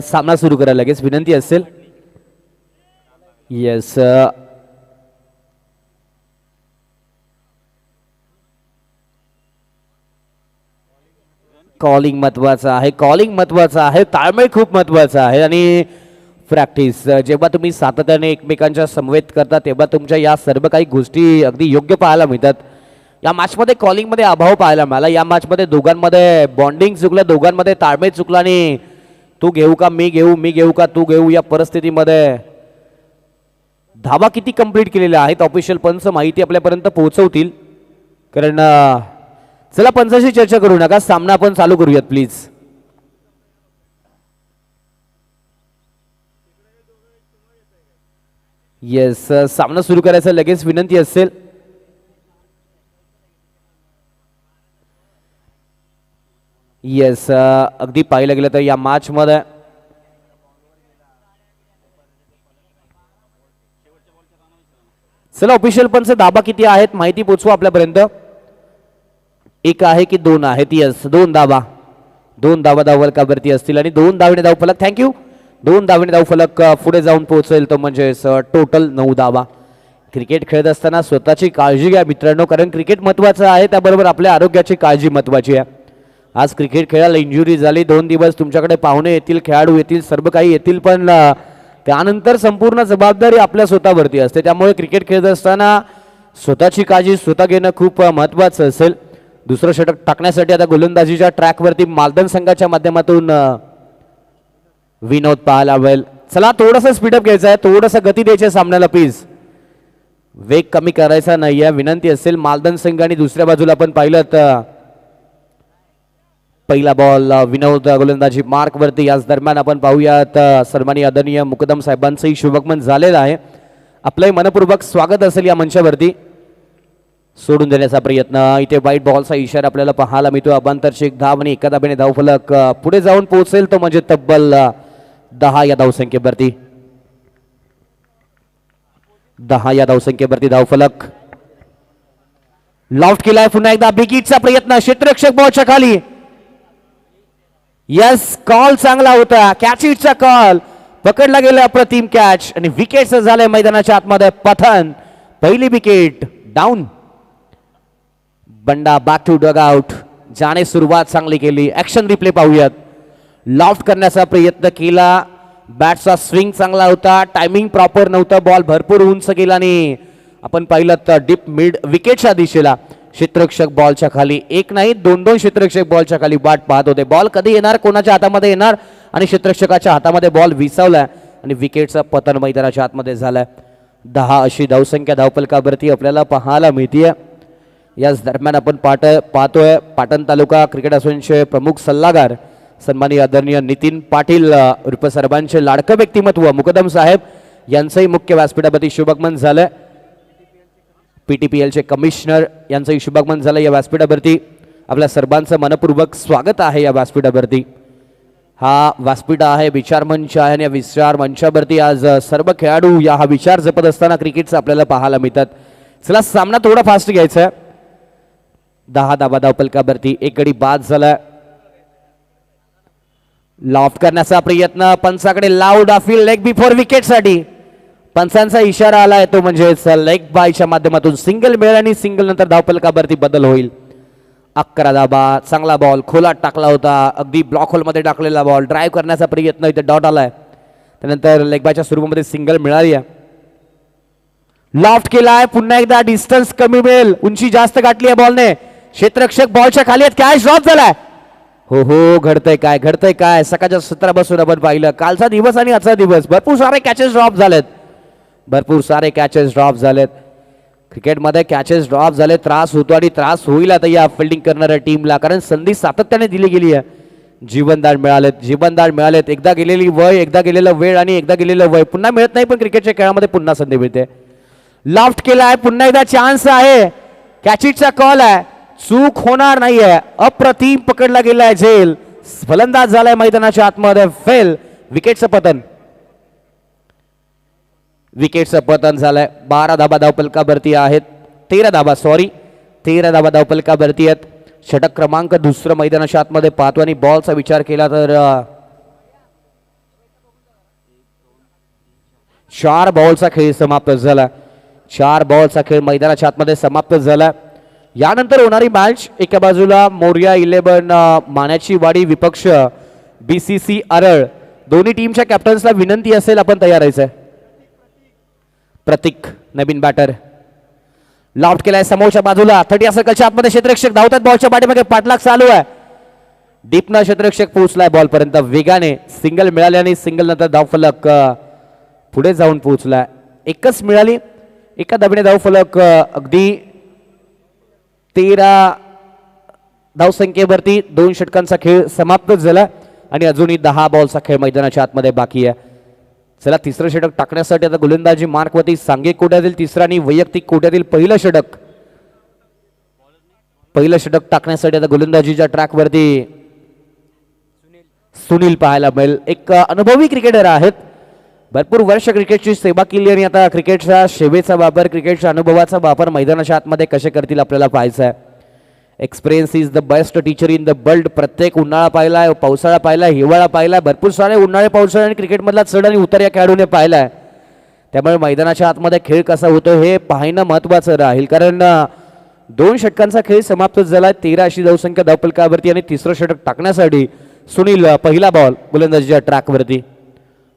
सामना सुरू करा लगेच विनंती असेल. येस कॉलिंग महत्वाचं आहे, कॉलिंग महत्वाचं आहे, ताळमेळ खूप महत्वाचा आहे आणि प्रॅक्टिस जेव्हा तुम्ही सातत्याने एकमेकांच्या समवेत करता तेव्हा तुमच्या या सर्व काही गोष्टी अगदी योग्य पाहायला मिळतात. या मॅचमध्ये कॉलिंगमध्ये अभाव पाहायला मिळाला. या मॅचमध्ये दोघांमध्ये बॉन्डिंग चुकलं, दोघांमध्ये ताळमेळ चुकला आणि तू घेऊ का मी घेऊ, मी घेऊ का तू घेऊ, या परिस्थितीमध्ये धावा किती कंप्लीट केलेल्या आहेत ऑफिशियल पंच माहिती आपल्यापर्यंत पोहोचवतील. कारण चला पंचाशी चर्चा करू नका, सामना आपण चालू करूयात प्लीज. येस सामना सुरू करायचा लगेच विनंती असेल. येस अगदी पाहिलं गेलं तर या मॅच मध्ये चला ऑफिशियल पंच दाबा किती आहेत माहिती पोचवा आपल्यापर्यंत. एक आहे की दोन आहेत? यस दोन दाबा, दोन दाबा धावफलकावरती असतील आणि दोन धावेने धावफलक. थँक्यू. दोन धावेने धावफलक पुढे जाऊन पोहोचेल तो म्हणजे टोटल 9 धावा. क्रिकेट खेळत असताना स्वतःची काळजी घ्या मित्रांनो, कारण क्रिकेट महत्वाचं आहे, त्याबरोबर आपल्या आरोग्याची काळजी महत्वाची आहे. आज क्रिकेट खेळायला इंजुरी झाली, 2 दिवस तुमच्याकडे पाहुणे येतील, खेळाडू येतील, सर्व काही येतील, पण त्यानंतर संपूर्ण जबाबदारी आपल्या स्वतःवरती असते. त्यामुळे क्रिकेट खेळत असताना स्वतःची काळजी स्वतः घेणं खूप महत्वाचं असेल. दुसरं षटक टाकण्यासाठी आता गोलंदाजीच्या ट्रॅकवरती मालदन संघाच्या माध्यमातून विनोद पाहायला मिळेल. चला थोडंसं स्पीडअप घ्यायचं आहे, थोडंसं गती द्यायची आहे सामन्याला प्लीज, वेग कमी करायचा नाही आहे विनंती असेल. मालदन संघ आणि दुसऱ्या बाजूला आपण पाहिलं तर पहिला बॉल विनोद गोलंदाजी मार्क वरती. याच दरम्यान आपण पाहूयात सन्माननीय आदरणीय मुकदम साहेबांचंही शुभगमन झालेलं आहे. आपलंही मनपूर्वक स्वागत असेल या मंचावरती. सोडून देण्याचा प्रयत्न, इथे वाईट बॉलचा इशारा आपल्याला पाहायला मिळतो. अबांतरची एक धाव आणि एका धावेने धावफलक पुढे जाऊन पोहोचेल तो म्हणजे तब्बल 10 या धावसंख्येवरती. 10 या धावसंख्येवरती धावफलक. लॉफ्ट केलाय पुन्हा एकदा, बिगिटचा प्रयत्न, क्षेत्ररक्षक बॉलच्या खाली. यस कॉल चांगला होता, कॅच इटचा कॉल पकडला गेला, अप्रतिम कॅच आणि विकेटचं झालंय मैदानाच्या आतमध्ये पतन. पहिली विकेट डाऊन. बंडा बॅक टू डग आउट. जाणे सुरुवात चांगली केली. ऍक्शन रिप्ले पाहूयात. लॉफ्ट करण्याचा प्रयत्न केला, बॅटचा स्विंग चांगला होता, टायमिंग प्रॉपर नव्हता, बॉल भरपूर उंच गेला आणि आपण पाहिलं तर डीप मिड विकेटच्या दिशेला क्षेत्ररक्षक बॉलच्या खाली. एक नाही 2-2 क्षेत्ररक्षक बॉलच्या खाली वाट पाहत होते. बॉल कधी येणार, कोणाच्या हातामध्ये येणार आणि क्षेत्ररक्षकाच्या हातामध्ये बॉल विसावलाय आणि विकेटचं पतन मैदानाच्या आतमध्ये झालंय. 10 अशी धावसंख्या धावफलकावरती आपल्याला पाहायला मिळतीये. याच दरम्यान आपण पाहतोय पाटण तालुका क्रिकेट असोसिएशनचे प्रमुख सल्लागार सन्माननीय आदरणीय नितीन पाटील उर्फ सर्वांचे लाडकं व्यक्तिमत्व मुकदम साहेब यांचंही मुख्य व्यासपीठावरती शुभगमन झालंय. PTPL चे कमिशनर यांचंही शुभगमन झालं या व्यासपीठावरती. आपल्या सर्वांचं मनपूर्वक स्वागत आहे या व्यासपीठावरती. हा व्यासपीठ आहे, विचार मंच आहे आणि या विचार मंचावरती आज सर्व खेळाडू हा विचार जपत असताना क्रिकेटचं आपल्याला पाहायला मिळतात. चला सामना थोडा फास्ट घ्यायचा आहे. 10 धावा धावफलकावरती, एक गडी बाद झाला. लॉफ्ट करण्याचा प्रयत्न, पंचाकडे loud appeal leg before wicket साठी. पंचांचा इशारा आलाय तो म्हणजे लेग बायच्या माध्यमातून सिंगल मिळेल आणि सिंगल नंतर धावफलकावरती बदल होईल. 11 धावा. चांगला बॉल खोलात टाकला होता, अगदी ब्लॉक होल मध्ये टाकलेला बॉल. ड्राईव्ह करण्याचा प्रयत्न, इथे डॉट आलाय, त्यानंतर लेग बायच्या स्वरूपामध्ये सिंगल मिळाली आहे. लॉफ्ट केलाय पुन्हा एकदा, डिस्टन्स कमी मिळेल, उंची जास्त गाठली आहे बॉलने. क्षेत्ररक्षक बॉलच्या खाली आहेत, कॅच ड्रॉप झालाय. हो घडतंय काय, घडतंय काय. सकाळच्या सत्रापासून आपण पाहिलं, कालचा दिवस आणि आजचा दिवस भरपूर सारे कॅचेस ड्रॉप झालेत, भरपूर सारे कॅचेस ड्रॉप झालेत. क्रिकेटमध्ये कॅचेस ड्रॉप झाले, त्रास होतो आणि त्रास होईल आता या फिल्डिंग करणाऱ्या टीमला, कारण संधी सातत्याने दिली गेली आहे. जीवनदान मिळालेत. एकदा गेलेली वय, एकदा गेलेला वेळ आणि एकदा गेलेलं वय पुन्हा मिळत नाही, पण क्रिकेटच्या खेळामध्ये पुन्हा संधी मिळते. लॉफ्ट केलाय, पुन्हा एकदा चान्स आहे, कॅचिटचा कॉल आहे, चूक होणार नाहीये. अप्रतिम पकडला गेलाय झेल, फलंदाज झालाय मैदानाच्या आतमध्ये फेल. विकेटचं पतन झालंय. 12 धाबा धावफलकावरती आहेत, 13 धाबा धावफलकावरती आहेत. षटक क्रमांक दुसरं मैदानाच्या आतमध्ये पाहतो आणि बॉलचा विचार केला तर 4 बॉलचा खेळ समाप्त झाला. 4 बॉलचा खेळ मैदानाच्या आतमध्ये समाप्त झाला. यानंतर होणारी मॅच एका बाजूला मोरया 11 माण्याची वाडी विपक्ष BCC अरळ. दोन्ही टीमच्या कॅप्टन्सला विनंती असेल आपण तयार राहायचं. प्रतीक नवीन बॅटर लॉफ्ट केलाय समोरच्या बाजूला 30 सर्कलच्या आतमध्ये क्षेत्ररक्षक धावतात. बॉलच्या पाठीमागे पाठलाग चालू आहे. डीपना क्षेत्ररक्षक पोहोचलाय बॉल पर्यंत वेगाने. सिंगल मिळाल्याने सिंगल नंतर धावफलक पुढे जाऊन पोहोचलाय. एकच मिळाली. एका धाबीने धावफलक अगदी 13 धावसंख्येवरती 2 षटकांचा खेळ समाप्त झाला आणि अजूनही 10 बॉलचा खेळ मैदानाच्या आतमध्ये बाकी आहे. चला तिसरं षटक टाकण्यासाठी आता गोलंदाजी मार्कवरती सांघिक कोट्यातील तिसरा आणि वैयक्तिक कोट्यातील पहिलं षटक टाकण्यासाठी आता गोलंदाजीच्या ट्रॅकवरती सुनील पाहायला मिळेल. एक अनुभवी क्रिकेटर आहेत. भरपूर वर्ष क्रिकेटची सेवा केली आणि आता क्रिकेटच्या सेवेचा वापर क्रिकेटच्या अनुभवाचा वापर मैदानाच्या आतमध्ये कसे करतील आपल्याला पाहायचं आहे. Experience is the best teacher in the world. प्रत्येक उन्हाळा पाहिलाय, पावसाळा पाहिलाय, हिवाळा पाहिलाय. भरपूर सारे उन्हाळे पावसाळे आणि क्रिकेटमधला चढ आणि उतार या खेळाडूने पाहिलाय. त्यामुळे मैदानाच्या आतमध्ये खेळ कसा होतो हे पाहणं महत्त्वाचं राहील. कारण 2 षटकांचा खेळ समाप्त झाला. 13 अशी धावसंख्या धावफलकावरती आणि तिसरं षटक टाकण्यासाठी सुनील पहिला बॉल गोलंदाजीच्या ट्रॅकवरती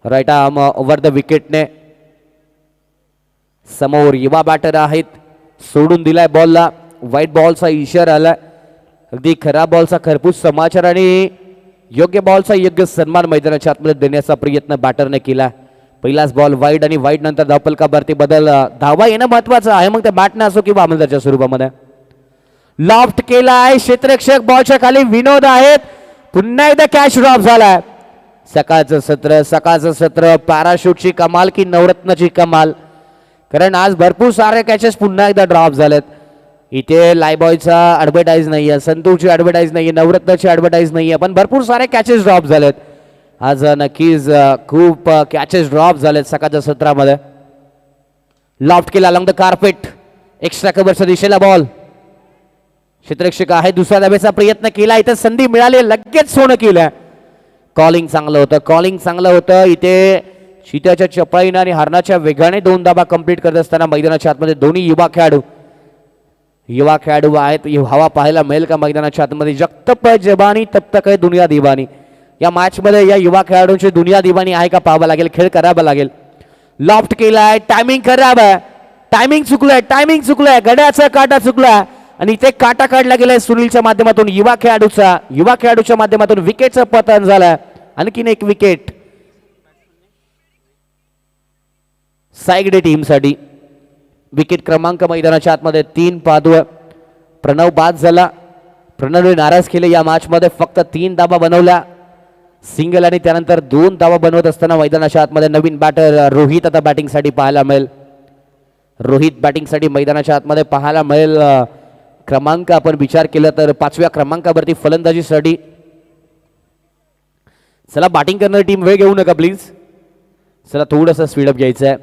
राईट आर्म ओव्हर द विकेटने. समोर युवा बॅटर आहेत. सोडून दिलाय बॉलला. व्हाईट बॉलचा इशारा आला. अगदी खराब बॉलचा खरपूस समाचार आणि योग्य बॉलचा योग्य सन्मान मैदानाच्या आतमध्ये देण्याचा प्रयत्न बॅटरने केला. पहिलाच बॉल वाईड आणि वाईड नंतर धावफलकावरती बदल. धावा येणं महत्वाचं आहे मग त्या बॅटने असो किंवा आमदारच्या स्वरूपामध्ये. लॉफ्ट केला आहे क्षेत्ररक्षक. बॉलच्या खाली विनोद आहेत. पुन्हा एकदा कॅच ड्रॉप झालाय. सकाळचं सत्र पॅराशूटची कमाल की नवरत्नाची कमाल. कारण आज भरपूर सारे कॅचेस पुन्हा एकदा ड्रॉप झालेत. इथे लायबॉयचा ॲडव्हर्टाईज नाही आहे, संतूरची ॲडव्हर्टाईज नाही आहे, नवरत्नाची ॲडव्हर्टाईज नाही आहे, पण भरपूर सारे कॅचेस ड्रॉप झालेत आज. नक्कीच खूप कॅचेस ड्रॉप झालेत सकाळच्या सत्रामध्ये. लॉफ्ट केला अलॉंग द कार्पेट. एक्स्ट्रा कव्हरच्या दिशेला बॉल. क्षेत्ररक्षक आहे. दुसऱ्या धाब्याचा प्रयत्न केला. इथे संधी मिळाली. लगेच सोनं केलं. कॉलिंग चांगलं होतं. इथे चित्याच्या चपळाईने आणि हरणाच्या वेगाने 2 धाबा कंप्लीट करत असताना मैदानाच्या आतमध्ये दोन्ही युवा खेळाडू आहेत. हवा पाहायला मिळेल का मैदानाच्या आतमध्ये. जगतप जबानी तब तक आहे दुनिया दिवानी. या मॅच मध्ये या युवा खेळाडूंची दुनिया दिवानी आहे का पाहावं लागेल. खेळ करावा लागेल. लॉफ्ट केलाय. टायमिंग खराब आहे. टायमिंग चुकलंय. गड्याचा काटा चुकलाय आणि इथे काटा काढला गेलाय सुनीलच्या माध्यमातून. युवा खेळाडूच्या माध्यमातून विकेटचं पतन झालंय. आणखीन एक विकेट सायगडे टीमसाठी. विकेट क्रमांक मैदानाच्या आतमध्ये 3 पादव. प्रणव बाद झाला. प्रणवने नाराज केले. या मॅच मध्ये फक्त 3 धाबा बनवल्या सिंगल आणि त्यानंतर 2 धाबा बनवत असताना मैदानाच्या आतमध्ये नवीन बॅटर रोहित आता बॅटिंगसाठी पाहायला मिळेल. मैदानाच्या आतमध्ये पाहायला मिळेल. क्रमांक आपण विचार केला तर 5व्या क्रमांकावरती फलंदाजीसाठी. चला बॅटिंग करणारी टीम वेळ घेऊ नका प्लीज. चला थोडंसं स्पीडअप घ्यायचं आहे.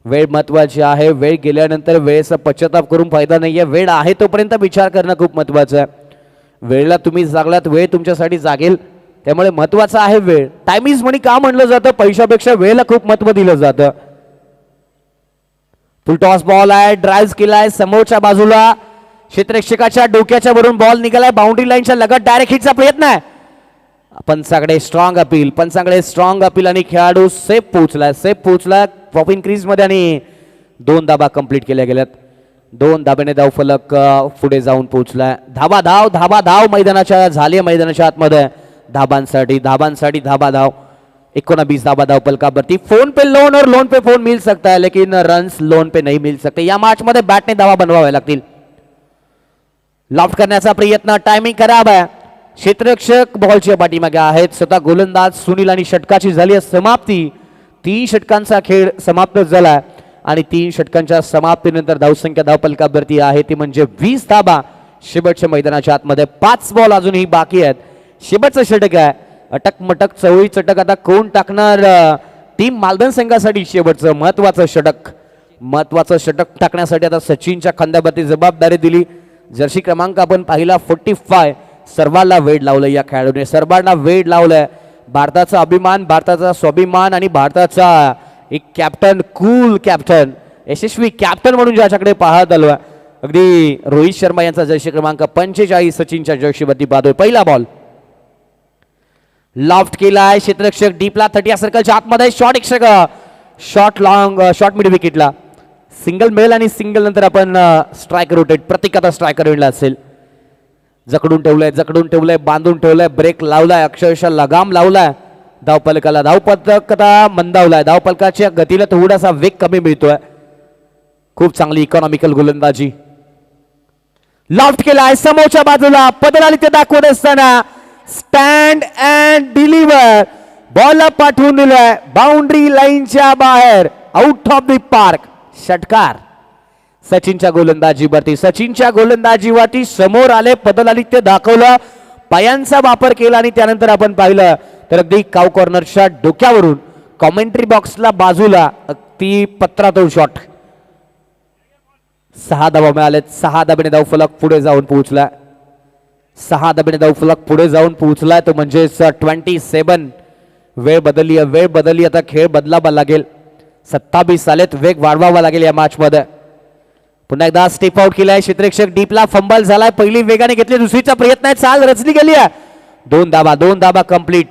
वेळ महत्वाची आहे. वेळ गेल्यानंतर वेळेचा पश्चाताप करून फायदा नाही आहे. वेळ आहे तोपर्यंत विचार करणं खूप महत्वाचं आहे. वेळेला तुम्ही जागलात वेळ तुमच्यासाठी जागेल. त्यामुळे महत्वाचा आहे वेळ. टाइम इज मनी का म्हणलं जातं. पैशापेक्षा वेळेला खूप महत्व दिलं जातं. फुल टॉस बॉल आहे. ड्राइव्ह केलाय समोरच्या बाजूला. क्षेत्ररक्षकाच्या डोक्याच्या वरून बॉल निघालाय. बाउंड्री लाईनच्या लगत डायरेक्ट हिटचा प्रयत्न आहे. पंचांकडे स्ट्रॉंग अपील आणि खेळाडू सेफ पोहोचलाय पॉपिंग क्रीज मध्ये आणि 2 धाबा कंप्लीट केल्या गेल्यात. 2 धाब्याने धाव फलक पुढे जाऊन पोहोचलाय. धाबा धाव मैदानाच्या आतमध्ये धाबांसाठी धाबा धाव. 19 धाबा धाव फलकावरती. फोन पे लोन और लोन पे फोन मिल सकता है लेकिन रन्स लोन पे नहीं मिल सकते. या मॅच मध्ये बॅटने धावा बनवाव्या लागतील. लॉफ्ट करण्याचा प्रयत्न. टायमिंग खराब आहे. क्षेत्ररक्षक बॉलच्या पाठीमागे आहेत. स्वतः गोलंदाज सुनील आणि षटकाची झाली समाप्ती. 3 षटकांचा खेळ समाप्त झाला आणि 3 षटकांच्या समाप्तीनंतर धावसंख्या धावफलकावरती आहे ती म्हणजे 20 धाबा. शेवटच्या मैदानाच्या आतमध्ये 5 बॉल अजूनही बाकी आहेत. शेवटचं षटक आहे. अटक मटक चवळी चटक आता कोण टाकणार. टीम मालदन संघासाठी शेवटचं महत्वाचं षटक टाकण्यासाठी आता सचिनच्या खांद्यावरती जबाबदारी दिली. जर्सी क्रमांक आपण पाहिला 45. सर्वांना वेळ लावलं या खेळाडूने. सर्वांना वेळ लावलंय. भारताचा अभिमान, भारताचा स्वाभिमान आणि भारताचा एक कॅप्टन, कूल कॅप्टन, यशस्वी कॅप्टन म्हणून ज्याच्याकडे पाहत आलो आहे, अगदी रोहित शर्मा यांचा जर्सी क्रमांक 45 सचिनच्या जर्सीवरती पाहतोय. पहिला बॉल लॉफ्ट केलाय, क्षेत्ररक्षक डीपला 30 सर्कलच्या आतमध्ये, शॉट एक शॉट लॉंग, शॉट मिड विकेटला. सिंगल मिळेल आणि सिंगल नंतर आपण स्ट्रायकर रोटेट. प्रत्येक आता स्ट्रायकर विणला असेल. जकडून ठेवलंय, बांधून ठेवलंय, ब्रेक लावलाय, अक्षरशः लगाम लावलाय धावपलकाला. धावपलक आता मंदावलाय, धावपलकाच्या गतीला थोडासा वेग कमी मिळतोय. खूप चांगली इकॉनॉमिकल गोलंदाजी. लॉफ्ट केलाय समोरच्या बाजूला, पदरालित्य दाखवत असताना स्टँड अँड डिलिव्हर, बॉल पाठवून दिलाय बाउंड्री लाईनच्या बाहेर, आउट ऑफ द पार्क. षटकार सचिनच्या गोलंदाजीवरती समोर आले, पदलालित्य दाखवलं, पायांचा वापर केला आणि त्यानंतर आपण पाहिलं तर अगदी काव कॉर्नरच्या डोक्यावरून कॉमेंट्री बॉक्सला बाजूला ती पत्रातून शॉट. 6 धावा मिळालेत. 6 धाब्याने धावफलक पुढे जाऊन पोहोचला. 6 धाब्याने धावफलक पुढे जाऊन पोहोचलाय तो म्हणजेच 27. वेळ बदलली, आता खेळ बदलावा लागेल. 27 आलेत, वेग वाढवावा लागेल या मॅच मध्ये. पुन्हा एकदा स्टेप आउट केलाय क्षेत्ररक्षक, डीपला फंबल झालाय, पहिली वेगाने घेतली, दुसरीचा प्रयत्न आहे, चाल रचली गेली आहे. 2 धाबा complete.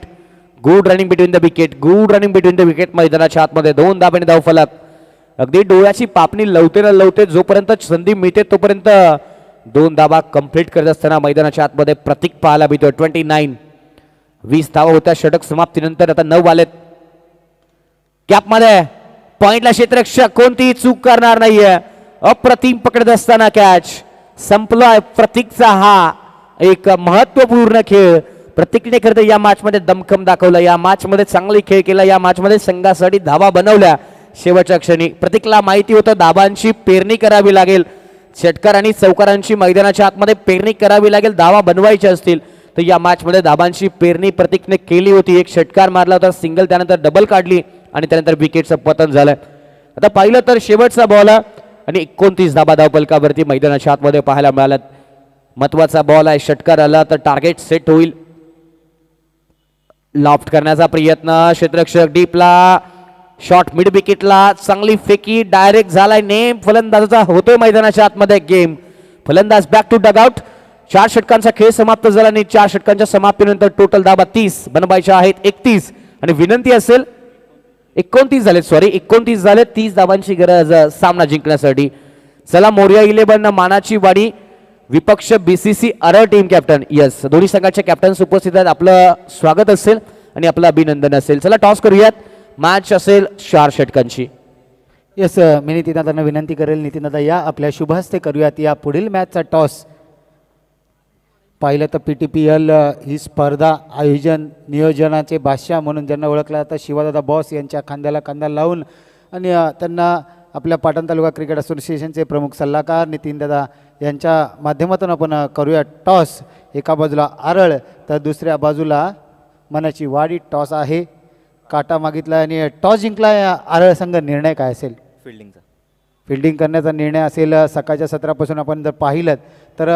Good running between the wicket, मैदानाच्या आतमध्ये 2 धाब्याने धावफलक. अगदी डोळ्याची पापणी लवते जोपर्यंत संधी मिळते तोपर्यंत 2 धाबा कंप्लीट करत असताना मैदानाच्या आतमध्ये प्रतीक पाहायला मिळतोय. 29. 20 धावा होत्या षटक समाप्तीनंतर, आता 9 आलेत. कॅपमध्ये पॉइंटला क्षेत्ररक्षक कोणतीही चूक करणार नाहीये. अप्रतिम पकडत असताना कॅच संपलाय. प्रतीकचा हा एक महत्वपूर्ण खेळ. प्रतीकने खरं तर या मॅच मध्ये दमखम दाखवला, या मॅच मध्ये चांगली खेळ केला, या मॅच मध्ये संघासाठी धावा बनवल्या. शेवटच्या क्षणी प्रतीकला माहिती होतं धावांची पेरणी करावी लागेल, षटकार आणि चौकारांची मैदानाच्या आतमध्ये पेरणी करावी लागेल. धावा बनवायच्या असतील तर या मॅच मध्ये धावांची पेरणी प्रतीकने केली होती. एक षटकार मारला होता, सिंगल, त्यानंतर डबल काढली आणि त्यानंतर विकेटचं पतन झालं. आता पाहिलं तर शेवटचा बॉल आणि 29 धाबा धावपलकावरती मैदानाच्या आतमध्ये पाहायला मिळाल्यात. महत्वाचा बॉल आहे, षटकार आला तर टार्गेट सेट होईल. लॉफ्ट करण्याचा प्रयत्न, क्षेत्ररक्षक डीपला, शॉट मिड विकेटला, चांगली फेकी, डायरेक्ट झालाय नेम, फलंदाजाचा होतोय मैदानाच्या आतमध्ये गेम. फलंदाज बॅक टू डगआउट. 4 षटकांचा खेळ समाप्त झाला आणि 4 षटकांच्या समाप्तीनंतर टोटल धाबा 30 बनवायच्या आहेत. 31 आणि विनंती असेल 29 झाले. 30 धावांची गरज सामना जिंकण्यासाठी. चला मोर्या 11 मानाची वाडी, विपक्ष BCC अरळ टीम कॅप्टन. यस, दोन्ही संघाचे कॅप्टन्स उपस्थित आहेत. आपलं स्वागत असेल आणि आपलं अभिनंदन असेल. चला टॉस करूयात. मॅच असेल 4 षटकांची. यस, मी नितीनदादांना विनंती करेल, नितीनदादा या आपल्या शुभ हस्ते करूयात या पुढील मॅचचा टॉस. पाहिलं तर PTPL ही स्पर्धा आयोजन नियोजनाचे बादशाह म्हणून ज्यांना ओळखलं जातं शिवादादा बॉस यांच्या खांद्याला खांदा लावून आणि त्यांना आपल्या पाटण तालुका क्रिकेट असोसिएशनचे प्रमुख सल्लागार नितीनदादा यांच्या माध्यमातून आपण करूया टॉस. एका बाजूला आरळ तर दुसऱ्या बाजूला मनाची वाडी. टॉस आहे, काटा मागितला आणि टॉस जिंकला. आरळ संघ, निर्णय काय असेल? फिल्डिंग करण्याचा निर्णय असेल. सकाळच्या सत्रापासून आपण जर पाहिलं तर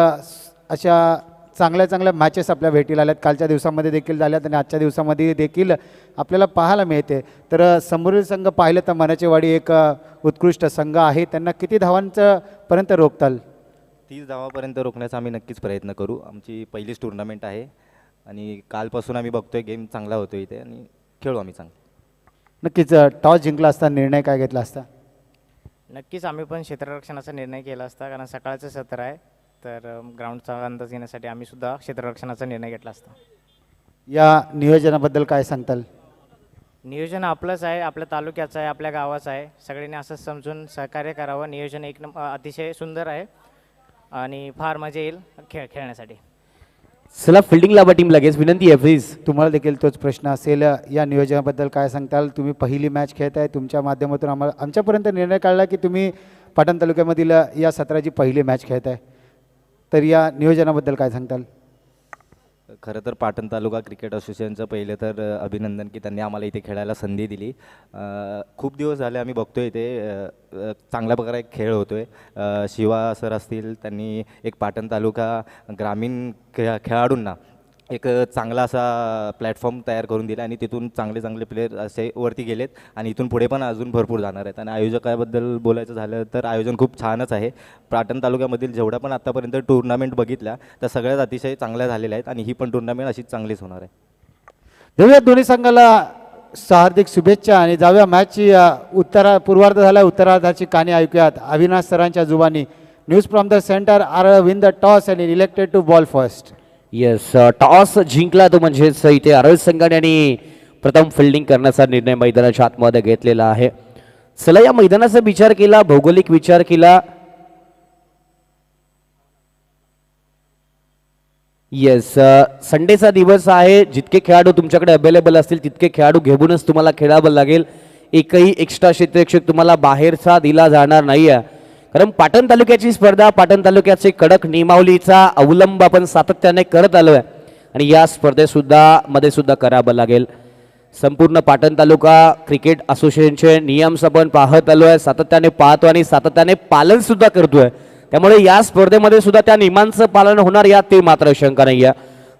अशा चांगल्या मॅचेस आपल्या भेटीला आल्यात. कालच्या दिवसामध्ये देखील झाल्यात आणि आजच्या दिवसामध्ये देखील आपल्याला पाहायला मिळते. तर समोरील संघ पाहिलं तर मनाचेवाडी एक उत्कृष्ट संघ आहे. त्यांना किती धावांचं पर्यंत रोखताल? 30 धावापर्यंत रोखण्याचा आम्ही नक्कीच प्रयत्न करू. आमची पहिलीच टुर्नामेंट आहे आणि कालपासून आम्ही बघतोय गेम चांगला होतो इथे आणि खेळू आम्ही चांगलं. नक्कीच टॉस जिंकला असता निर्णय काय घेतला असता? नक्कीच आम्ही पण क्षेत्ररक्षणाचा निर्णय केला असता, कारण सकाळचं सत्र आहे तर ग्राउंडचा अंदाज घेण्यासाठी आम्ही सुद्धा क्षेत्ररक्षणाचा निर्णय घेतला असता. या नियोजनाबद्दल काय सांगताल? नियोजन आपलंच आहे, आपल्या तालुक्याचं आहे, आपल्या गावाचं आहे. सगळ्यांनी असं समजून सहकार्य करावं. नियोजन अतिशय सुंदर आहे आणि फार मजा येईल खेळण्यासाठी. चला फिल्डिंग लावा टीम लगेच. विनंती आहे प्लीज. तुम्हाला देखील तोच प्रश्न असेल. या नियोजनाबद्दल काय सांगताल? तुम्ही पहिली मॅच खेळताय, तुमच्या माध्यमातून आमच्यापर्यंत निर्णय काढला की तुम्ही पाटण तालुक्यामधील या सत्राची पहिली मॅच खेळताय, तर या नियोजनाबद्दल काय सांगताल? खरं तर पाटण तालुका क्रिकेट असोसिएशनचं पहिले तर अभिनंदन की त्यांनी आम्हाला इथे खेळायला संधी दिली. खूप दिवस झाले आम्ही बघतोय इथे चांगल्या प्रकारे खेळ होतो आहे. शिवा सर असतील, त्यांनी एक पाटण तालुका ग्रामीण खेळाडूंना एक चांगला असा प्लॅटफॉर्म तयार करून दिला आणि तिथून चांगले चांगले प्लेयर असे वरती गेलेत आणि इथून पुढे पण अजून भरपूर जाणार आहेत. आणि आयोजकाबद्दल बोलायचं झालं तर आयोजन खूप छानच आहे. पाटण तालुक्यामधील जेवढ्या पण आत्तापर्यंत टुर्नामेंट बघितल्या त्या सगळ्यात अतिशय चांगल्या झालेल्या आहेत आणि ही पण टुर्नामेंट अशीच चांगलीच होणार आहे. देऊया दोन्ही संघाला हार्दिक शुभेच्छा आणि जाऊया मॅचची पूर्वार्ध झाला, उत्तरार्धाची कहाणी ऐकूयात अविनाश सरांच्या जुबानी. News from the centre, are win the toss आणि elected to bowl first. Yes, toss जिंकला तो म्हणजेच इथे आरळ संघाने आणि प्रथम फिल्डिंग करण्याचा निर्णय मैदानाच्या आतमध्ये घेतलेला आहे. चला या मैदानाचा विचार केला, भौगोलिक विचार केला. येस, संडेचा दिवस आहे. जितके खेळाडू तुमच्याकडे अवेलेबल असतील तितके खेळाडू घेऊनच तुम्हाला खेळावं लागेल. एकही एक्स्ट्रा क्षेत्ररक्षक तुम्हाला बाहेरचा दिला जाणार नाही आहे. कारण पाटण तालुक्याची स्पर्धा, पाटण तालुक्याचे कडक नियमावलीचा अवलंब आपण सातत्याने करत आलो आहे आणि या मध्ये सुद्धा करावं लागेल. संपूर्ण पाटण तालुका क्रिकेट असोसिएशनचे नियम्स आपण पाहत आलो आहे, सातत्याने पाहतो आणि सातत्याने पालन सुद्धा करतोय. त्यामुळे या स्पर्धेमध्ये सुद्धा त्या नियमांचं पालन होणार यात ते मात्र शंका नाही आहे.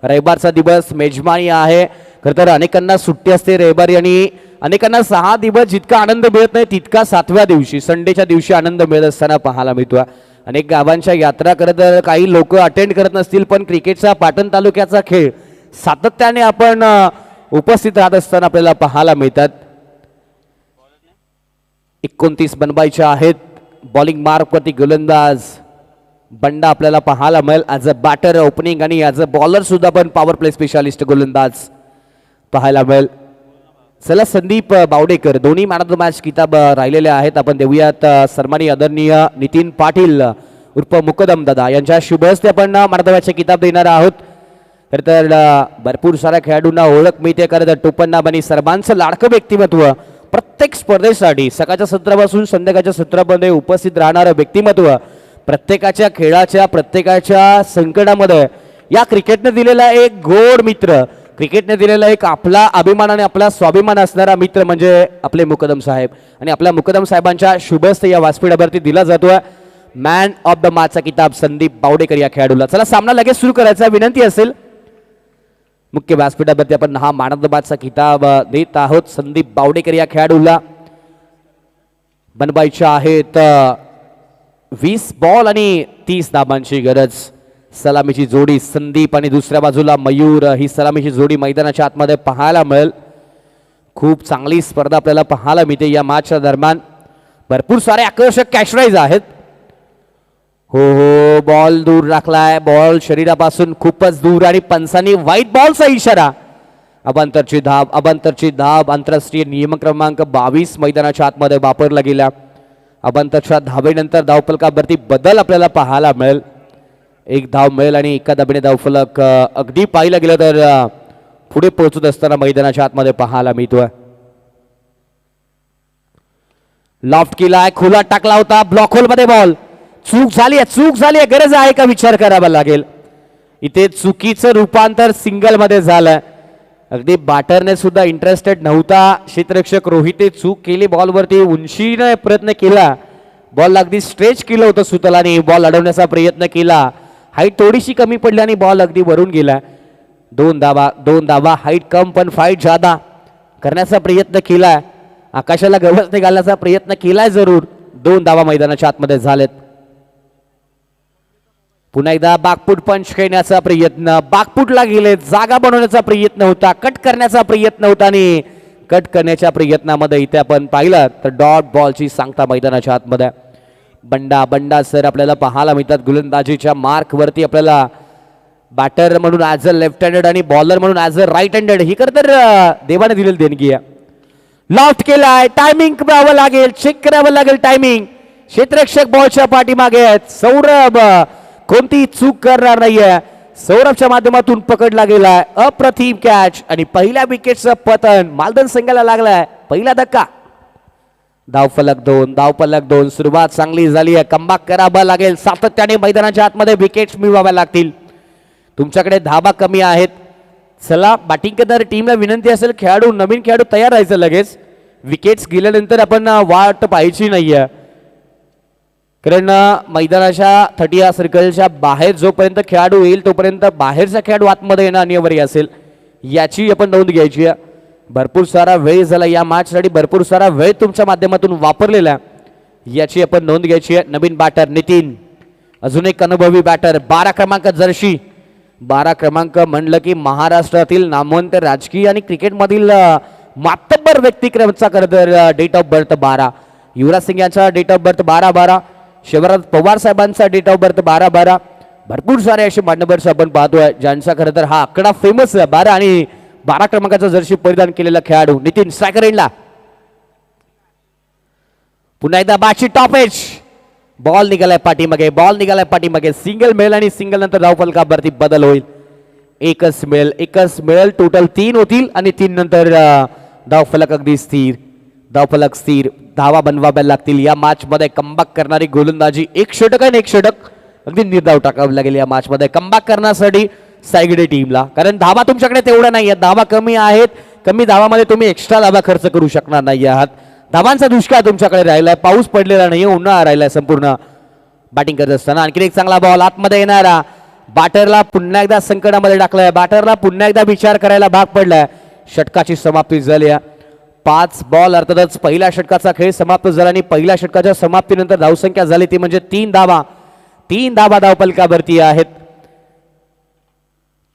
रविवारचा दिवस मेजबानी आहे. खरं तर अनेकांना सुट्टी असते रविवारी आणि अनेकांना 6 दिवस जितका आनंद मिळत नाही तितका 7व्या दिवशी संडेच्या दिवशी आनंद मिळत असताना पाहायला मिळतो. अनेक गावांच्या यात्रा करत काही लोक अटेंड करत नसतील, पण क्रिकेटचा पाटण तालुक्याचा खेळ सातत्याने आपण उपस्थित राहत असताना आपल्याला पाहायला मिळतात. 29 बनवायच्या आहेत. बॉलिंग मार्कवरती गोलंदाज बंडा आपल्याला पाहायला मिळेल ॲज अ बॅटर ओपनिंग आणि ॲज अ बॉलर सुद्धा पण पॉवर प्ले स्पेशालिस्ट गोलंदाज पाहायला मिळेल. चला संदीप बावडेकर दोन्ही मॅन ऑफ द मॅच किताब राहिलेले आहेत. आपण देऊयात सन्माननीय आदरणीय नितीन पाटील उर्फ मुकदम दादा यांच्या शुभ हस्ते आपण मॅन ऑफ द मॅचचे किताब देणार आहोत. तर भरपूर साऱ्या खेळाडूंना ओळख मिळते. करत टोपणनाम आणि सर्वांचं लाडकं व्यक्तिमत्व प्रत्येक स्पर्धेसाठी सकाळच्या सत्रापासून संध्याकाळच्या सत्रामध्ये उपस्थित राहणारं व्यक्तिमत्व, प्रत्येकाच्या खेळाच्या प्रत्येकाच्या संकटामध्ये या क्रिकेटने दिलेला एक गोड मित्र, क्रिकेटने दिलेला एक आपला अभिमान आणि आपला स्वाभिमान असणारा मित्र म्हणजे आपले मुकदम साहेब. आणि आपल्या मुकदम साहेबांच्या शुभस्ते या व्यासपीठावरती दिला जातोय मॅन ऑफ द मॅचचा किताब संदीप बावडेकर या खेळाडूला. चला सामना लगेच सुरू करायचा विनंती असेल. मुख्य व्यासपीठावरती आपण हा मॅन ऑफ द मॅचचा किताब देत आहोत संदीप बावडेकर या खेळाडूला. बनवायच्या आहेत 20 बॉल आणि 30 धाबांची गरज. सलामीची जोडी संदीप आणि दुसऱ्या बाजूला मयूर, ही सलामीची जोडी मैदानाच्या आतमध्ये पाहायला मिळेल. खूप चांगली स्पर्धा आपल्याला पाहायला मिळते या मॅचच्या दरम्यान. भरपूर सारे आकर्षक कॅचराईज आहेत. हो हो, बॉल दूर राखलाय, बॉल शरीरापासून खूपच दूर आणि पंचांनी व्हाईट बॉलचा इशारा. अबांतरची धाब आंतरराष्ट्रीय नियम क्रमांक 22 मैदानाच्या आतमध्ये वापरला गेला. अबांतरच्या धावेनंतर धावफलकावरती बदल आपल्याला पाहायला मिळेल. 1 धाव मिळेल आणि एका धाबेने धावफलक अगदी पाहिलं गेलं तर पुढे पोहोचत असताना मैदानाच्या आतमध्ये पाहायला मिळतोय. लॉफ्ट केलाय, खुला टाकला होता, ब्लॉक होल मध्ये बॉल. चूक झाली आहे, गरज आहे का विचार करावा लागेल. इथे चुकीचं रूपांतर सिंगल मध्ये झालं. अगदी बॅटरने सुद्धा इंटरेस्टेड नव्हता. क्षेत्ररक्षक रोहितने चूक केली, बॉलवरती उंचीने प्रयत्न केला, बॉल अगदी स्ट्रेच केलं होतं सुतलाने, बॉल अडवण्याचा प्रयत्न केला. हाईट थोडीशी कमी पडली आणि बॉल अगदी वरून गेला. 2 धावा, हाईट कम पण फाईट जादा करण्याचा प्रयत्न केला. आकाशाला गवसने घालण्याचा प्रयत्न केलाय जरूर. 2 धावा मैदानाच्या आतमध्ये झालेत. पुन्हा एकदा बागपूट पंच खेळण्याचा प्रयत्न, बागपूटला गेले, जागा बनवण्याचा प्रयत्न होता, कट करण्याचा प्रयत्न होता आणि कट करण्याच्या प्रयत्नामध्ये इथे आपण पाहिलं तर डॉट बॉलची सांगता मैदानाच्या आतमध्ये. बंडा सर आपल्याला पाहायला मिळतात गोलंदाजीच्या मार्कवरती. आपल्याला बॅटर म्हणून ॲज अ लेफ्ट हँडेड आणि बॉलर म्हणून ॲज अ राईट हँडेड ही खरं तर देवाने दिलेली देणगी आहे. लॉफ्ट केलाय, टायमिंग करावं लागेल, चेक करावं लागेल टायमिंग. क्षेत्ररक्षक बॉलच्या पाठीमागे आहेत. सौरभ कोणती चूक करणार नाहीये. सौरभच्या माध्यमातून पकडला गेलाय. अप्रतिम कॅच आणि पहिल्या विकेटचं पतन मालदन संघाला लागलाय. पहिला धक्का. धावफलक 2. सुरुवात चांगली झाली आहे. कमबॅक करावा लागेल. सातत्याने मैदानाच्या आतमध्ये विकेट्स मिळवाव्या लागतील. तुमच्याकडे धाबा कमी आहेत. चला बॅटिंग करणाऱ्या टीमला विनंती असेल, नवीन खेळाडू तयार राहायचं लगेच. विकेट्स गेल्यानंतर आपण वाट पाहायची नाहीये. कारण मैदानाच्या 30 सर्कलच्या बाहेर जोपर्यंत खेळाडू येईल तोपर्यंत बाहेरचा खेळाडू आतमध्ये येणं अनिवार्य असेल, याची आपण नोंद घ्यायची आहे. भरपूर सारा वेळ झाला या मॅचसाठी, भरपूर सारा वेळ तुमच्या माध्यमातून वापरलेला आहे, याची आपण नोंद घ्यायची आहे. नवीन बॅटर नितीन, अजून एक अनुभवी बॅटर 12 क्रमांक जर्सी. 12 क्रमांक म्हणलं की महाराष्ट्रातील नामवंत राजकीय आणि क्रिकेटमधील मातब्बर व्यक्तिक्रमचा खरं date of birth 12. Yuvraj Singh यांचा date of birth 12/12. Shivraj Pawar साहेबांचा डेट ऑफ बर्थ 12/12. भरपूर सारे असे मान्यवर्स आपण पाहतोय ज्यांचा खरं तर हा आकडा फेमस आहे. 12 आणि 12 क्रमांकाचा जर्सी परिधान केलेला खेळाडू नितीन स्ट्रायकर एंडला. पुन्हा एकदा बाची टॉप एज. बॉल निघालाय पाठीमागे, बॉल निघालाय पाठीमागे. सिंगल मिळेल आणि सिंगल नंतर धावफलकावरती बदल होईल. एकच मिळेल. टोटल 3 होतील आणि 3 नंतर धावफलक अगदी स्थिर. धावफलक स्थिर. धावा बनवाव्या लागतील. या मॅच मध्ये कमबॅक करणारी गोलंदाजी 1 षटक आणि 1 षटक अगदी निर्धाव टाकावं लागेल या मॅच मध्ये कमबॅक करण्यासाठी सायगडे टीमला. कारण धावा तुमच्याकडे तेवढ्या नाही आहेत, धावा कमी आहेत. कमी धावामध्ये तुम्ही एक्स्ट्रा धावा खर्च करू शकणार नाही आहात. धावांचा दुष्काळ तुमच्याकडे राहिलाय. पाऊस पडलेला नाही, उन्हाळा राहिलाय संपूर्ण. बॅटिंग करत असताना आणखी एक चांगला बॉल आतमध्ये येणारा. बॅटरला पुन्हा एकदा संकटामध्ये टाकलाय. बॅटरला पुन्हा एकदा विचार करायला भाग पडलाय. षटकाची समाप्ती झाली. 5 बॉल अर्थातच पहिल्या षटकाचा खेळ समाप्त झाला आणि पहिल्या षटकाच्या समाप्तीनंतर धावसंख्या झाली ती म्हणजे 3 धावा. 3 धावा धावफलकावरती आहेत.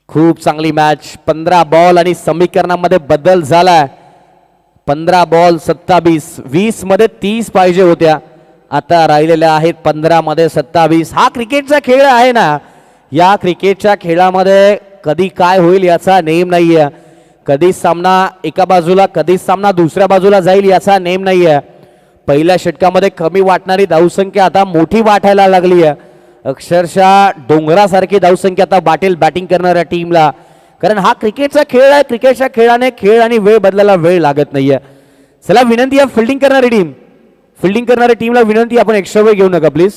खूप चांगली मॅच. 15 बॉल आणि समीकरणामध्ये बदल झालाय. 15 बॉल 27. 20 मध्ये 30 पाहिजे होत्या, आता राहिलेल्या आहेत 15 मध्ये 27. हा क्रिकेटचा खेळ आहे ना. या क्रिकेटच्या खेळामध्ये कधी काय होईल याचा नेम नाहीये. कधी सामना एका बाजूला, कधी सामना दुसऱ्या बाजूला जाईल याचा नेम नाहीये. पहिल्या षटकामध्ये कमी वाटणारी धावसंख्या आता मोठी वाटायला लागली आहे. अक्षरशः डोंगरासारखी धावसंख्या आता वाटेल बॅटिंग करणाऱ्या टीमला. कारण हा क्रिकेटचा खेळ आहे. क्रिकेटच्या खेळाने खेळ आणि वेळ बदलायला वेळ लागत नाहीये. चला विनंती आहे फिल्डिंग करणारी टीमला विनंती, आपण एक्स्ट्रा वेळ घेऊ नका प्लीज.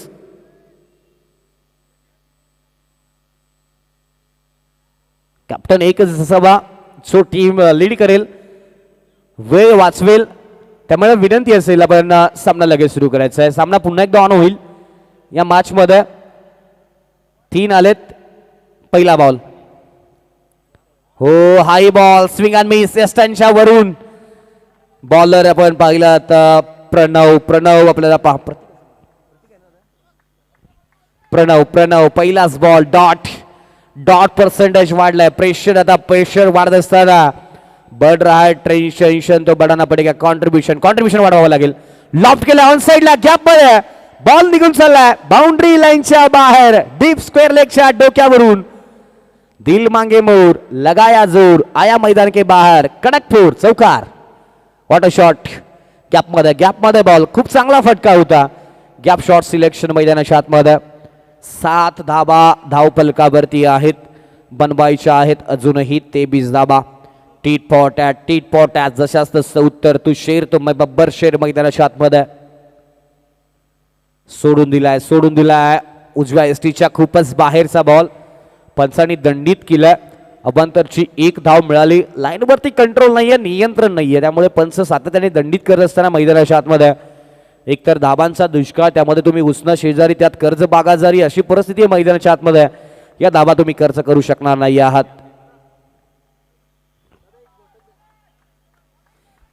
कॅप्टन एकच असावा जो टीम लीड करेल, वेळ वाचवेल. त्यामुळे विनंती असेल आपण सामना लगेच सुरू करायचा आहे. सामना पुन्हा एकदा ऑन होईल या मॅच मध्ये. 3 आलेत. पहिला बॉल हो, हाय बॉल स्विंग अँड मिस एस्टनच्या वरून. बॉलर आपण पाहिला तर प्रणव आपल्याला प्रणव पहिलाच बॉल डॉट पर्सेंटेज वाढलाय. प्रेशर वाढत असताना बढ़ रहा है टेंशन तो बढ़ाना पडेगा. कॉन्ट्रीब्युशन वाढवावं लागेल. लॉफ्ट केला ऑन साइडला गॅप मध्ये बॉल निघून चाललाय बाउंड्री लाईनच्या बाहेर. डीप स्क्वेअर लेगच्या डोक्यावरून दिल मांगे मोर लगाया जोर आया मैदान के बाहेर. कडक फोर चौकार. What a shot. गॅप मध्ये बॉल खूप चांगला फटका होता. गॅप शॉट सिलेक्शन मैदानाच्या आतमध्ये. 7 धाबा धावफलकावरती आहेत. बनवायच्या आहेत अजूनही 23 धाबा. टीट पॉट ॲट जशाच तसं उत्तर तू शेर तो बब्बर शेर मैदानाच्या आतमध्ये. सोडून दिलाय उजव्या एसटीच्या खूपच बाहेरचा बॉल. पंचांनी दंडित केलाय. अबांतरची 1 धाव मिळाली. लाईनवरती कंट्रोल नाहीये, नियंत्रण नाहीये, त्यामुळे पंच सातत्याने दंडित करत असताना मैदानाच्या आतमध्ये एकतर धाबांचा दुष्काळ, त्यामध्ये तुम्ही उसना शेजारी, त्यात कर्ज बागाजारी अशी परिस्थिती आहे मैदानाच्या आतमध्ये. या धाबा तुम्ही खर्च करू शकणार नाही आहात.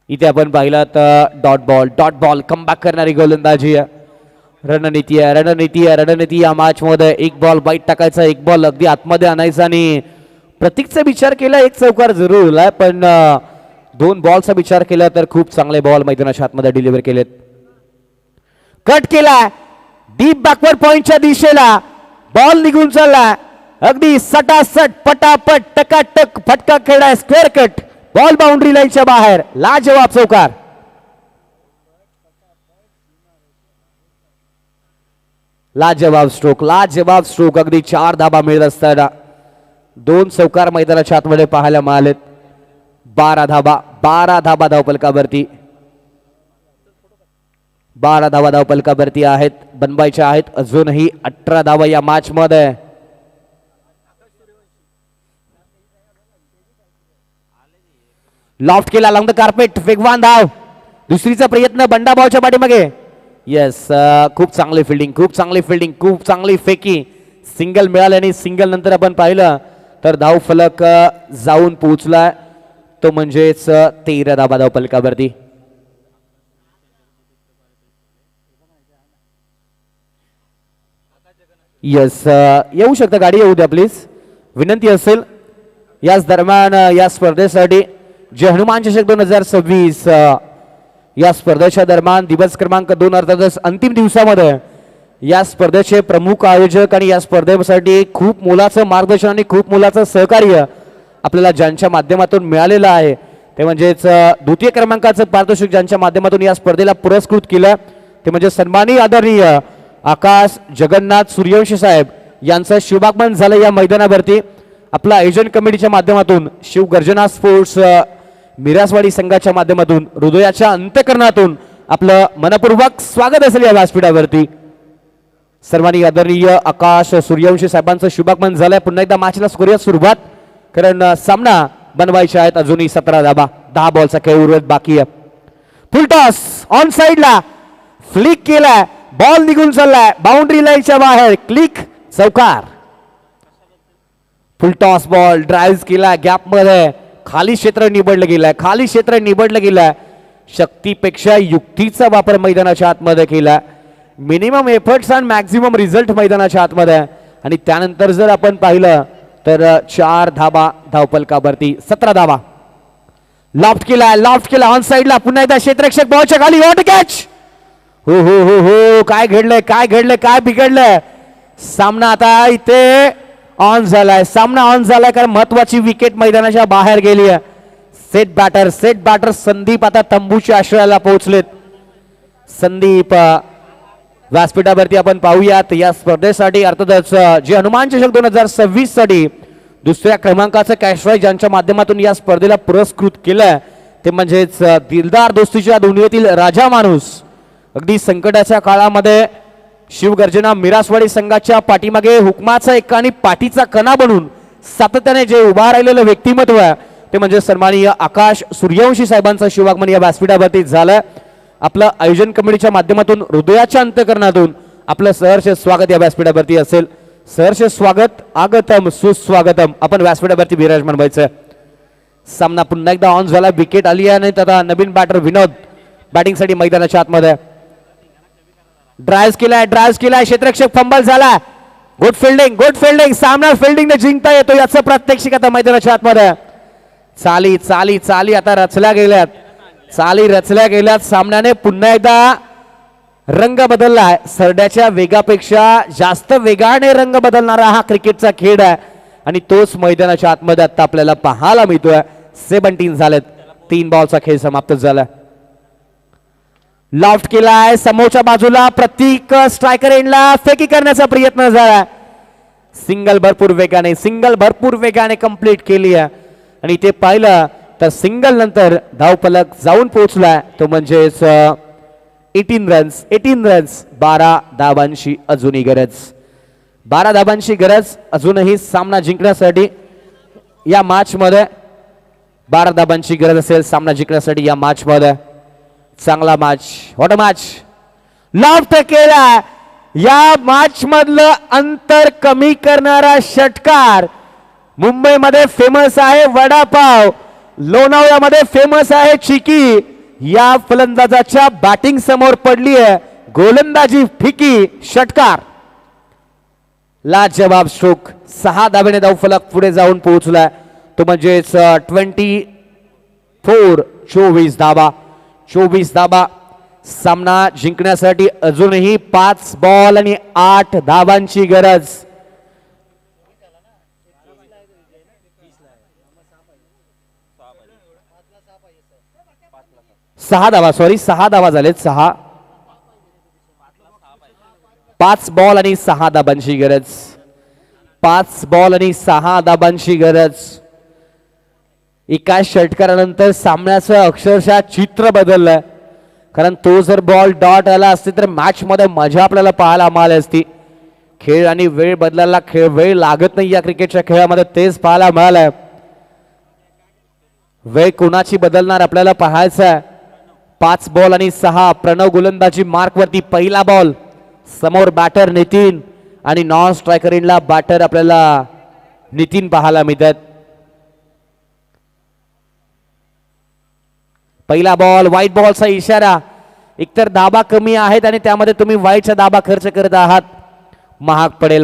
इथे आपण पाहिलं तर डॉट बॉल कमबॅक करणारी गोलंदाजी आहे. रणनीती या मॅच मध्ये 1 बॉल बाईट टाकायचा, 1 बॉल अगदी आतमध्ये आणायचा आणि प्रतीकचा विचार केला. 1 चौकार जरूर होलाय, पण 2 बॉलचा विचार केला तर खूप चांगले बॉल मैदानाच्या आतमध्ये डिलिव्हर केलेत. कट केला डीप बॅकवर्ड पॉइंटच्या दिशेला. बॉल निघून चालला अगदी सटासट पटापट टकाटक फटका खेळाय. Square cut. बॉल बाउंड्री लाईनच्या बाहेर. लाजवाब चौकार. लाजवाब स्ट्रोक. अगदी 4 धाबा मिळत असताना 2 चौकार मैदानाच्या आतमध्ये पाहायला मिळालेत. 12 धाबा धावफलकावरती. 12 धावा धावफलकावरती आहेत. बनवायच्या आहेत अजूनही 18 धावा या मॅच मध्ये. लॉफ्ट केला लॉंग द कार्पेट. वेगवान धाव. दुसरीचा प्रयत्न बंडा भाऊच्या पाठीमागे. येस, खूप चांगली फिल्डिंग, खूप चांगली फिल्डिंग, खूप चांगली फेकी. सिंगल मिळाले आणि सिंगल नंतर आपण पाहिलं तर धाव फलक जाऊन पोहोचला, तो म्हणजेच 13 धाबा धाव फलकावरती. येस, येऊ शकतं, गाडी येऊ द्या प्लीज, विनंती असेल. याच दरम्यान या स्पर्धेसाठी जे हनुमान चषक 2026 या स्पर्धेच्या दरम्यान दिवस क्रमांक 2 अर्थातच अंतिम दिवसामध्ये या स्पर्धेचे प्रमुख आयोजक आणि या स्पर्धेसाठी खूप मोलाचं मार्गदर्शन आणि खूप मोलाचं सहकार्य आपल्याला ज्यांच्या माध्यमातून मिळालेलं आहे ते म्हणजेच द्वितीय क्रमांकाचं पारितोषिक ज्यांच्या माध्यमातून या स्पर्धेला पुरस्कृत केलं ते म्हणजे सन्माननीय आदरणीय आकाश जगन्नाथ सूर्यवंशी साहेब यांचं शुभागमन झालं या मैदानावरती. आपला आयोजन कमिटीच्या माध्यमातून शिवगर्जना स्पोर्ट्स मिरासवाडी संघाच्या माध्यमातून हृदयाच्या अंतःकरणातून आपलं मनपूर्वक स्वागत असेल या व्यासपीठावरती. सर्वांनी आदरणीय आकाश सूर्यवंशी साहेबांचं शुभागमन झालंय. पुन्हा एकदा मॅचला करूया सुरुवात, कारण सामना बनवायचे आहेत. अजूनही 17 धाबा, 10 बॉलचा खेळ उरत बाकी आहे. फुल टॉस ऑन साइडला फ्लिक केलाय, बॉल निघून चाललाय बाउंड्री लाईनच्या बाहेर, क्लिक, चौकार. फुल टॉस बॉल ड्राईव्ह केला गॅप मध्ये, खाली क्षेत्र निवडलं गेलंय, खाली क्षेत्र निवडलं गेलंय. शक्तीपेक्षा युक्तीचा वापर मैदानाच्या आतमध्ये केला. Minimum efforts and maximum result मैदानाच्या आतमध्ये. आणि त्यानंतर जर आपण पाहिलं तर 4 धाबा धावफलकावरती, 17 धाबा. लॉफ्ट केला ऑन साइडला, पुन्हा एकदा क्षेत्ररक्षक बॉलच्या खाली, वॉट कॅच. हो हो हो हो, काय घडलंय, काय घडलंय, काय बिघडलंय. सामना आता इथे ऑन झालाय, सामना ऑन झालाय, कारण महत्वाची विकेट मैदानाच्या बाहेर गेली आहे. सेट बॅटर संदीप आता तंबूच्या आश्रयाला पोहोचलेत. संदीप व्यासपीठावरती आपण पाहूयात या स्पर्धेसाठी अर्थातच जे हनुमान चषक 2026 साठी दुसऱ्या क्रमांकाचं कॅश प्राइज ज्यांच्या माध्यमातून या स्पर्धेला पुरस्कृत केलंय ते म्हणजेच दिलदार दोस्तीच्या दुनियेतील राजा माणूस. अगदी संकटाच्या काळामध्ये शिवगर्जना मिरासवाडी संघाच्या पाठीमागे हुकमाचा एक आणि पाठीचा कणा बनून सातत्याने जे उभा राहिलेलं व्यक्तिमत्व आहे ते म्हणजे सन्माननीय आकाश सूर्यवंशी साहेबांचं शुभागमन या व्यासपीठावरती झालं. आपलं आयोजन कमिटीच्या माध्यमातून हृदयाच्या अंतःकरणातून आपलं सहर्ष स्वागत या व्यासपीठावरती असेल. सहर्ष स्वागत, आगतम सुस्वागतम. आपण व्यासपीठावरती विराजमान व्हायचं. सामना पुन्हा एकदा ऑन झाला, विकेट आली आहे आणि आता नवीन बॅटर विनोद बॅटिंगसाठी मैदानाच्या आतमध्ये. ड्राईव्ह केलाय, क्षेत्ररक्षक फंबल झाला. गुड फिल्डिंग, सामना फिल्डिंगने जिंकता येतो याचं प्रात्यक्षिक आता मैदानाच्या आतमध्ये. चाली आता रचल्या गेल्यात. सामन्याने पुन्हा एकदा रंग बदललाय. सरड्याच्या वेगापेक्षा जास्त वेगाने रंग बदलणारा हा क्रिकेटचा खेळ आहे आणि तोच मैदानाच्या आतमध्ये आता आपल्याला पाहायला मिळतोय. 17 झालेत, 3 बॉलचा खेळ समाप्त झाला. लॉफ्ट केलाय समोरच्या बाजूला, प्रत्येक स्ट्रायकर एंडला फेकी करण्याचा प्रयत्न झाला. सिंगल भरपूर वेगाने कंप्लीट केली आहे आणि ते पाहिलं तर सिंगल नंतर धावफलक जाऊन पोहोचलाय, तो म्हणजेच 18 रन्स. 12 धाबांची अजूनही गरज, अजूनही सामना जिंकण्यासाठी या मॅच मध्ये 12 धाबांची गरज असेल सामना जिंकण्यासाठी या मॅच मध्ये. चांगला match, what a match. Loft केला, या मॅच मधलं अंतर कमी करणारा षटकार. मुंबईमध्ये फेमस आहे वडापाव, लोणावळ्यामध्ये फेमस आहे चिकी. या फलंदाजाच्या बॅटिंग समोर पडली आहे गोलंदाजी फिकी, षटकार. लाजवाब स्ट्रोक. 6 धाब्याने धावफलक पुढे जाऊन पोहोचलाय, तो म्हणजेच 24 धाबा. सामना जिंकण्यासाठी अजूनही 5 बॉल आणि 8 धाबांची गरज. 6 धाबा झालेत. 5 बॉल आणि 6 धाबांची गरज. 5 बॉल आणि 6 धाबांची गरज. एका षटकारानंतर सामन्याचं अक्षरशः चित्र बदललंय, कारण तो जर बॉल डॉट आला असते तर मॅच मध्ये मजा आपल्याला पाहायला मिळाली असती. खेळ आणि वेळ बदलायला वेळ लागत नाही या क्रिकेटच्या खेळामध्ये, तेच पाहायला मिळालंय. वेळ कोणाची बदलणार आपल्याला पाहायचं आहे. 5 बॉल आणि 6. प्रणव गोलंदाजी मार्क वरती. पहिला बॉल समोर बॅटर नितीन आणि नॉन स्ट्रायकर इनला बॅटर आपल्याला नितीन पाहायला मिळतात. पहिला बॉल व्हाईट बॉलचा इशारा. एकतर दाबा कमी आहेत आणि त्यामध्ये तुम्ही व्हाईटचा दाबा खर्च करत आहात. महाग पडेल.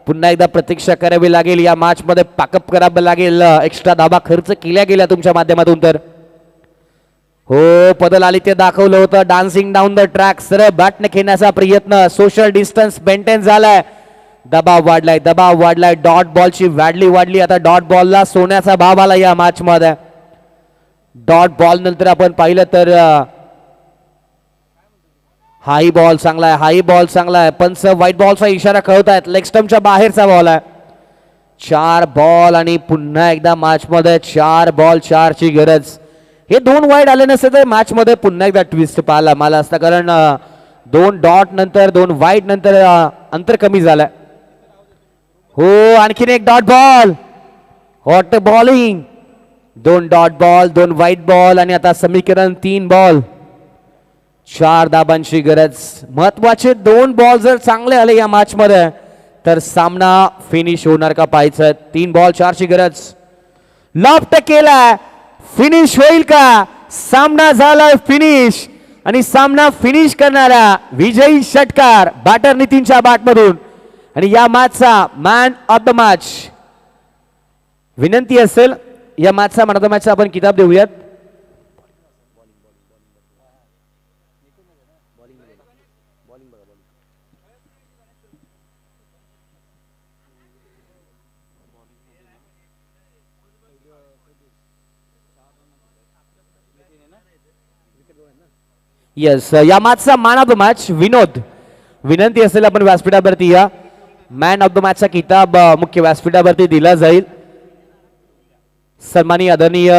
पुन्हा एकदा प्रतीक्षा करावी लागेल. या मॅच मध्ये पॅकअप करावं लागेल. एक्स्ट्रा दाबा खर्च केल्या गेल्या तुमच्या माध्यमातून. तर हो, पदल आली ते दाखवलं होतं. Dancing down the track. सरळ बॅटने खेळण्याचा प्रयत्न. सोशल डिस्टन्स मेंटेन झालाय. दबाव वाढलाय. डॉट बॉलची वाढली. आता डॉट बॉलला सोन्याचा भाव आला या मॅच मध्ये. डॉट बॉल नंतर आपण पाहिलं तर हाई बॉल चांगला आहे. पंच व्हाईट बॉलचा इशारा कळवतायत. लेग स्टंपच्या बाहेरचा बॉल आहे. 4 बॉल आणि पुन्हा एकदा मॅच मध्ये 4 बॉल 4 ची गरज. हे 2 वाईट आले नसते तर मॅच मध्ये पुन्हा एकदा ट्विस्ट पाहायला मला असता, कारण 2 डॉट नंतर 2 वाईट नंतर अंतर कमी झालंय. हो, आणखीन एक dot ball. Hot bowling. 2 dot ball 2 white ball आणि आता समीकरण 3 बॉल 4 धाबांची गरज. महत्वाचे 2 बॉल जर चांगले आले या मॅच मध्ये तर सामना फिनिश होणार का पाहायचं. 3 बॉल 4 ची गरज. लॉफ्ट केलाय. फिनिश होईल का. सामना झालाय फिनिश आणि सामना फिनिश करणारा विजयी षटकार बॅटर नितीनच्या बॅटमधून आणि या मॅचचा मॅन ऑफ द मॅच. विनंती असेल या मॅचचा मॅन ऑफ द मॅचचा आपण किताब देऊयात. येस, या मॅचचा मॅन ऑफ द मॅच विनोद. विनंती असेल आपण व्यासपीठावरती या. मॅन ऑफ द मॅचचा किताब मुख्य व्यासपीठावरती दिला जाईल. सन्माननीय आदरणीय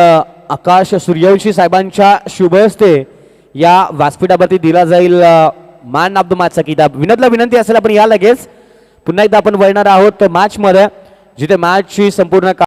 आकाश सूर्यवंशी साहेबांच्या शुभ हस्ते या व्यासपीठावरती दिला जाईल मॅन ऑफ द मॅचचा किताब. विनोदला विनंती असेल आपण या लगेच. पुन्हा एकदा आपण वळणार आहोत मॅच मध्ये, जिथे मॅचची संपूर्ण